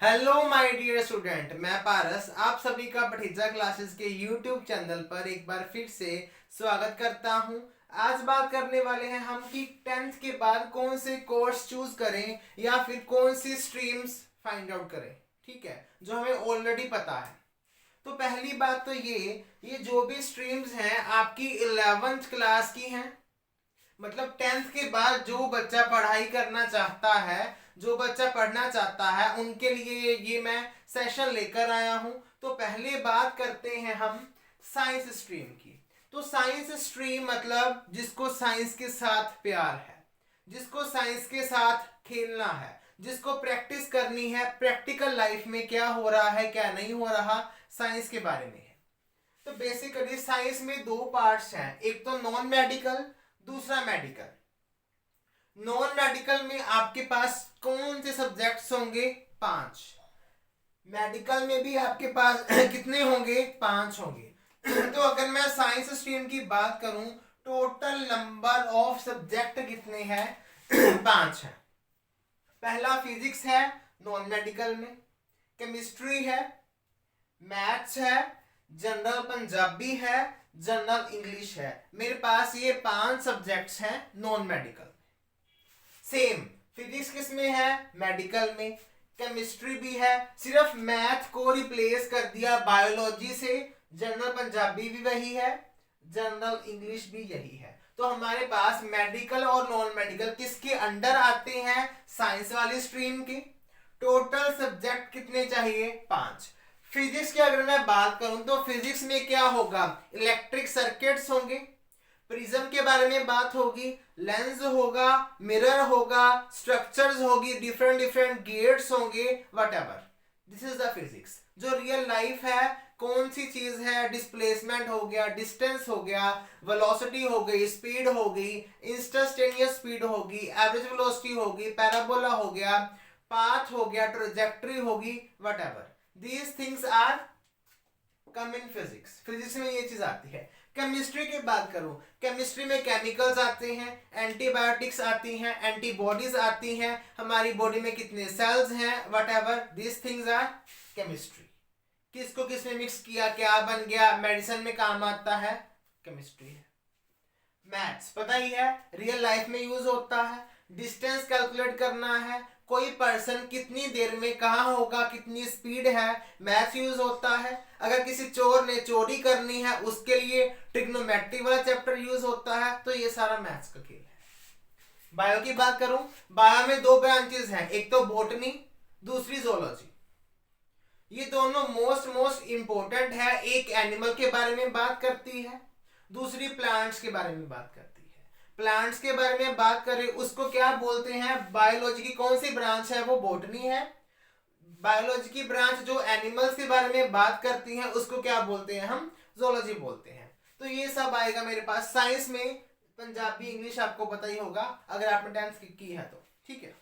Hello my dear student, मैं पारस आप सभी का भतीजा क्लासेस के यूट्यूब चैनल पर एक बार फिर से स्वागत करता हूं। आज बात करने वाले हैं हम कि 10th के बाद कौन से कोर्स चूज करें या फिर कौन सी स्ट्रीम्स फाइंड आउट करें। ठीक है, जो हमें ऑलरेडी पता है। तो पहली बात तो ये जो भी स्ट्रीम्स हैं आपकी 11th क्लास की हैं। मतलब 10th के बाद जो बच्चा पढ़ाई करना चाहता है, जो बच्चा पढ़ना चाहता है, उनके लिए ये मैं सेशन लेकर आया हूं। तो पहले बात करते हैं हम साइंस स्ट्रीम की। तो साइंस स्ट्रीम मतलब जिसको साइंस के साथ प्यार है, जिसको साइंस के साथ खेलना है, जिसको प्रैक्टिस करनी है, प्रैक्टिकल लाइफ में क्या हो रहा है क्या नहीं हो रहा, साइंस के बारे में है। तो बेसिकली साइंस में दो पार्ट्स हैं, एक तो नॉन मेडिकल, दूसरा मेडिकल। नॉन मेडिकल में आपके पास कौन से सब्जेक्ट्स होंगे? 5। मेडिकल में भी आपके पास कितने होंगे? 5 होंगे। तो अगर मैं साइंस स्ट्रीम की बात करूं, टोटल नंबर ऑफ सब्जेक्ट कितने हैं? 5 है। पहला फिजिक्स है नॉन मेडिकल में, केमिस्ट्री है, मैथ्स है, जनरल पंजाबी है, जनरल इंग्लिश है। मेरे पास ये 5 सब्जेक्ट्स हैं नॉन मेडिकल। सेम फिजिक्स किस में है? मेडिकल में। केमिस्ट्री भी है, सिर्फ मैथ को रिप्लेस कर दिया बायोलॉजी से। जनरल पंजाबी भी वही है, जनरल इंग्लिश भी यही है। तो हमारे पास मेडिकल और नॉन मेडिकल किसके अंडर आते हैं? साइंस वाली स्ट्रीम के। टोटल सब्जेक्ट कितने चाहिए? 5। फिजिक्स की अगर मैं बात करूं तो फिजिक्स में क्या होगा? इलेक्ट्रिक सर्किट्स होंगे, प्रिज्म के बारे में बात होगी, लेंस होगा, मिरर होगा, स्ट्रक्चर्स होगी, डिफरेंट डिफरेंट गेट्स होंगे, whatever. This is the physics. जो रियल लाइफ है, कौन सी चीज है? डिस्प्लेसमेंट हो गया, डिस्टेंस हो गया, वेलोसिटी हो गई, स्पीड हो गई, इंस्टेंटेनियस स्पीड होगी, एवरेज वेलोसिटी होगी, पैराबोला हो गया, पाथ हो गया, ट्रैजेक्टरी होगी, whatever. These things are come in physics. Physics में ये चीज आती है। केमिस्ट्री की बात करूं, केमिस्ट्री में केमिकल्स आते हैं, एंटीबायोटिक्स आती हैं, एंटीबॉडीज आती हैं, हमारी बॉडी में कितने सेल्स हैं, whatever. This things are chemistry. किसको किसने मिक्स किया, क्या बन गया, मेडिसिन में काम आता है, केमिस्ट्री है। मैथ्स पता ही है, रियल लाइफ में यूज होता है। डिस्टेंस कैलकुलेट करना है, कोई पर्सन कितनी देर में कहाँ होगा, कितनी स्पीड है, मैथ्स यूज होता है। अगर किसी चोर ने चोरी करनी है, उसके लिए ट्रिग्नोमेट्री वाला चैप्टर यूज होता है। तो ये सारा मैथ्स का खेल है। बायो की बात करूं, बायो में 2 ब्रांचेस हैं, एक तो बॉटनी, दूसरी जोलॉजी। ये दोनों मोस्ट इंपॉर्टेंट है। एक एनिमल के बारे में बात करती है, दूसरी प्लांट्स के बारे में बात करती है। प्लांट्स के बारे में बात करें, उसको क्या बोलते हैं? बायोलॉजी की कौन सी ब्रांच है? वो बॉटनी है। बायोलॉजी की ब्रांच जो एनिमल्स के बारे में बात करती है, उसको क्या बोलते हैं? हम जोलॉजी बोलते हैं। तो ये सब आएगा मेरे पास। साइंस में पंजाबी इंग्लिश आपको पता ही होगा अगर आपने 10th की है तो। ठीक है,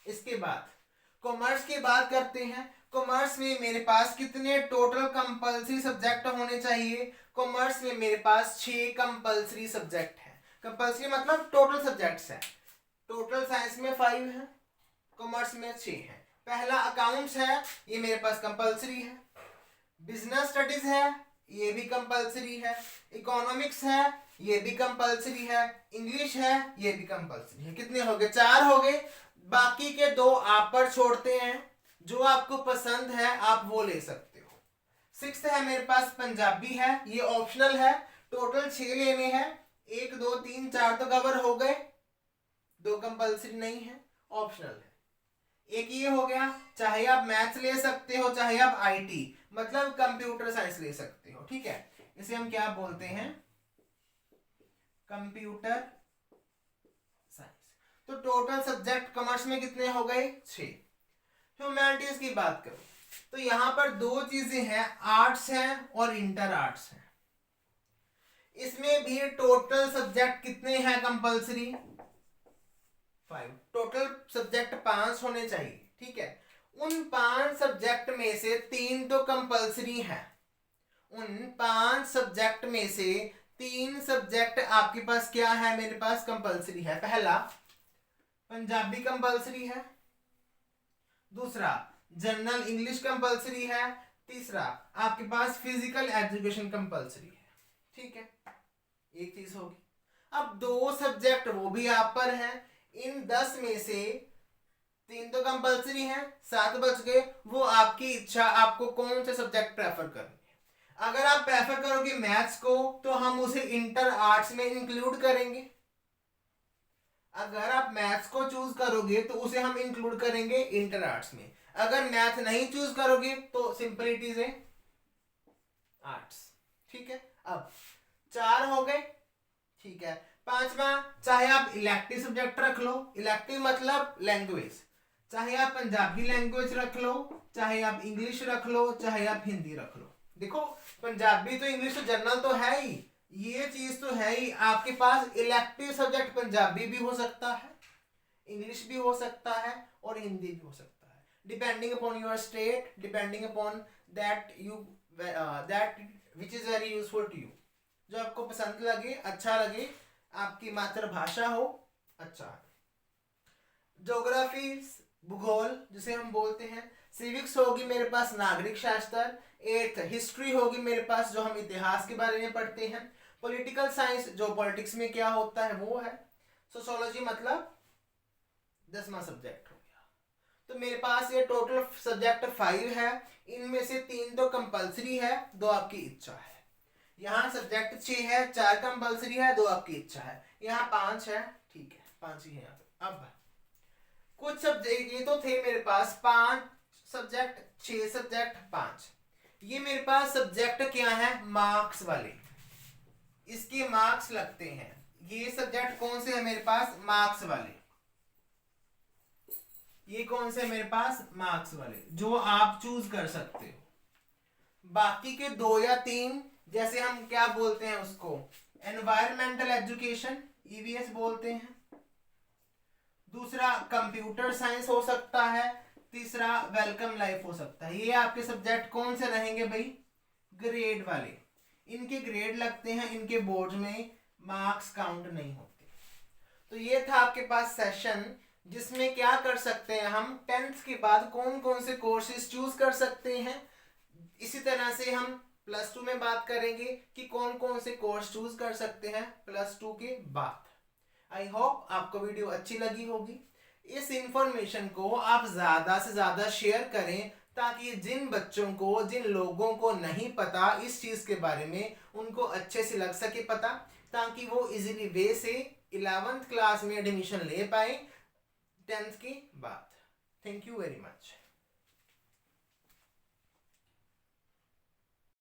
इसके बाद कॉमर्स की बात करते हैं। कॉमर्स में मेरे पास कितने टोटल कंपलसरी सब्जेक्ट होने चाहिए? कॉमर्स में मेरे पास 6 कंपलसरी सब्जेक्ट है। कंपलसरी मतलब टोटल सब्जेक्ट्स है। टोटल साइंस में 5 है, कॉमर्स में 6 है। पहला अकाउंट्स है, ये मेरे पास कंपलसरी है। बिजनेस स्टडीज है, ये भी कंपलसरी है। इकोनॉमिक्स है, ये भी कंपलसरी है। इंग्लिश है, ये भी कंपलसरी है। कितने हो गए? 4 हो गए। बाकी के 2 आप पर छोड़ते हैं, जो आपको पसंद है आप वो ले सकते हो। 6th है मेरे पास पंजाबी है, ये ऑप्शनल है। टोटल 6 लेने हैं, 1 2 3 4 तो कवर हो गए, 2 कंपलसरी नहीं है, ऑप्शनल है। एक ये हो गया, चाहे आप मैथ्स ले सकते हो, चाहे आप आईटी मतलब कंप्यूटर साइंस ले सकते हो। ठीक है, इसे हम क्या बोलते हैं? Computer science. तो टोटल सब्जेक्ट कॉमर्स में कितने हो गए? 6। ह्यूमैनिटीज की बात करो तो यहां पर 2 चीजें हैं, आर्ट्स हैं और इंटर आर्ट्स हैं। इसमें भी टोटल सब्जेक्ट कितने हैं कंपलसरी? 5। टोटल सब्जेक्ट 5 होने चाहिए। ठीक है, उन 5 सब्जेक्ट में से 3 तो कंपलसरी है। उन 5 सब्जेक्ट में से 3 सब्जेक्ट आपके पास क्या है? मेरे पास कंपलसरी है। पहला पंजाबी कंपलसरी है, दूसरा जनरल इंग्लिश कंपलसरी है, तीसरा आपके पास फिजिकल एजुकेशन कंपलसरी है। ठीक है, एक चीज होगी। अब 2 सब्जेक्ट वो भी आप पर है, इन 10 में से 3 तो कंपलसरी है, 7 बच गए, वो आपकी इच्छा, आपको कौन से सब्जेक्ट प्रेफर करनी है। अगर आप प्रेफर करोगे मैथ्स को तो हम उसे इंटर आर्ट्स में इंक्लूड करेंगे, अगर आप मैथ्स को चूज करोगे तो उसे हम इंक्लूड करेंगे इंटर आर्ट्स में, अगर मैथ नहीं चूज करोगे तो simple it is a arts. ठीक है, अब 4 हो गए। ठीक है, 5वां, चाहे आप इलेक्टिव सब्जेक्ट रख लो, इलेक्टिव मतलब लैंग्वेज, चाहे आप पंजाबी लैंग्वेज रख लो, चाहे आप इंग्लिश रख लो, चाहे आप हिंदी रख लो। देखो पंजाबी तो इंग्लिश तो जनरल तो है ही, ये चीज तो है ही, आपके पास इलेक्टिव सब्जेक्ट पंजाबी भी हो सकता है, इंग्लिश भी हो सकता है और हिंदी भी हो सकता है, depending upon your state, depending upon that you that which is very useful to you, जो आपको पसंद लगे, अच्छा लगे, आपकी मातृभाषा हो, अच्छा। ज्योग्राफी भूगोल जिसे हम बोलते हैं, सिविक्स होगी मेरे पास नागरिक शास्त्र, 8th हिस्ट्री होगी मेरे पास जो हम इतिहास के बारे में पढ़ते हैं, पॉलिटिकल साइंस जो पॉलिटिक्स में क्या होता है वो है, सोशियोलॉजी मतलब 10वां सब्जेक्ट हो गया। तो मेरे पास ये टोटल सब्जेक्ट 5 है, इनमें से 3 तो कंपलसरी है, 2 आपकी इच्छा है। यहाँ सब्जेक्ट 6 है, 4 कंपलसरी है, 2 आपकी इच्छा है, यहाँ 5 है। ठीक है, 5 ही है यहाँ पे। अब कुछ सब्जेक्ट ये तो थे मेरे पास 5 सब्जेक्ट, 6 सब्जेक्ट 5, ये मेरे पास सब्जेक्ट क्या है मार्क्स वाले, इसके मार्क्स लगते हैं। ये सब्जेक्ट कौन से है मेरे पास मार्क्स वाले, ये कौन से मेरे पास मार्क्स वाले जो आप चूज कर सकते हो। बाकी के 2 या 3 जैसे हम क्या बोलते हैं उसको, एनवायरमेंटल एजुकेशन ईवीएस बोलते हैं, दूसरा कंप्यूटर साइंस हो सकता है, तीसरा वेलकम लाइफ हो सकता है। ये आपके सब्जेक्ट कौन से रहेंगे भाई, ग्रेड वाले, इनके ग्रेड लगते हैं, इनके बोर्ड में मार्क्स काउंट नहीं होते। तो ये था आपके पास सेशन जिसमें क्या कर सकते हैं हम 10th के बाद कौन कौन से कोर्सेज चूज कर सकते हैं। इसी तरह से हम +2 में बात करेंगे कि कौन कौन से कोर्स चूज कर सकते हैं +2 के बाद। आई होप आपको वीडियो अच्छी लगी होगी, इस इंफॉर्मेशन को आप ज्यादा से ज्यादा शेयर करें ताकि जिन बच्चों को, जिन लोगों को नहीं पता इस चीज के बारे में, उनको अच्छे से लग सके पता, ताकि वो इजीली वे से 11th क्लास में एडमिशन ले पाए 10th के बाद। Thank you very much.